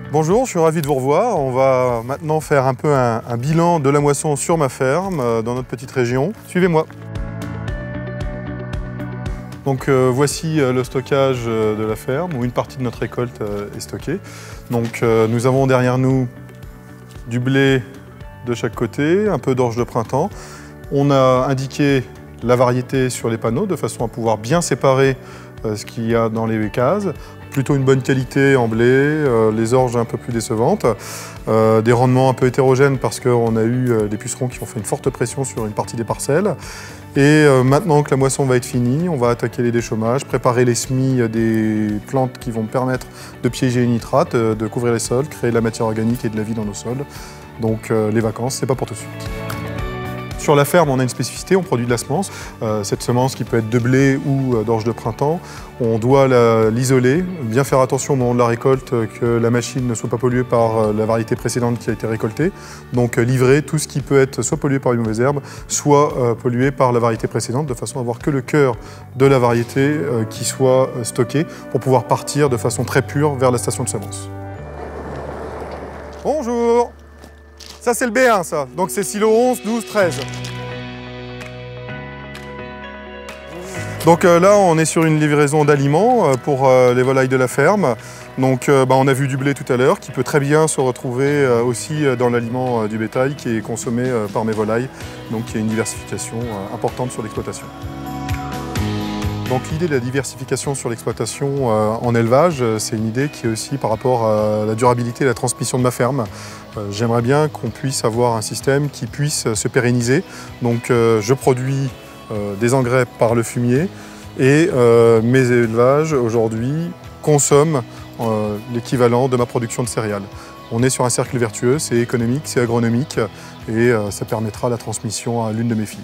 Bonjour, je suis ravi de vous revoir. On va maintenant faire un peu un bilan de la moisson sur ma ferme, dans notre petite région. Suivez-moi. Donc voici le stockage de la ferme, où une partie de notre récolte est stockée. Donc nous avons derrière nous du blé de chaque côté, un peu d'orge de printemps. On a indiqué la variété sur les panneaux de façon à pouvoir bien séparer ce qu'il y a dans les cases. Plutôt une bonne qualité en blé, les orges un peu plus décevantes, des rendements un peu hétérogènes parce qu'on a eu des pucerons qui ont fait une forte pression sur une partie des parcelles. Et maintenant que la moisson va être finie, on va attaquer les déchaumages, préparer les semis des plantes qui vont permettre de piéger les nitrates, de couvrir les sols, créer de la matière organique et de la vie dans nos sols. Donc les vacances, c'est pas pour tout de suite. Sur la ferme, on a une spécificité, on produit de la semence. Cette semence qui peut être de blé ou d'orge de printemps, on doit l'isoler, bien faire attention au moment de la récolte que la machine ne soit pas polluée par la variété précédente qui a été récoltée. Donc livrer tout ce qui peut être soit pollué par les mauvaises herbes, soit pollué par la variété précédente, de façon à avoir que le cœur de la variété qui soit stocké pour pouvoir partir de façon très pure vers la station de semence. Bonjour! Ça c'est le B1 ça, donc c'est silo 11, 12, 13. Donc là on est sur une livraison d'aliments pour les volailles de la ferme. Donc on a vu du blé tout à l'heure qui peut très bien se retrouver aussi dans l'aliment du bétail qui est consommé par mes volailles. Donc il y a une diversification importante sur l'exploitation. Donc l'idée de la diversification sur l'exploitation en élevage, c'est une idée qui est aussi par rapport à la durabilité et la transmission de ma ferme. J'aimerais bien qu'on puisse avoir un système qui puisse se pérenniser. Donc je produis des engrais par le fumier et mes élevages aujourd'hui consomment l'équivalent de ma production de céréales. On est sur un cercle vertueux, c'est économique, c'est agronomique et ça permettra la transmission à l'une de mes filles.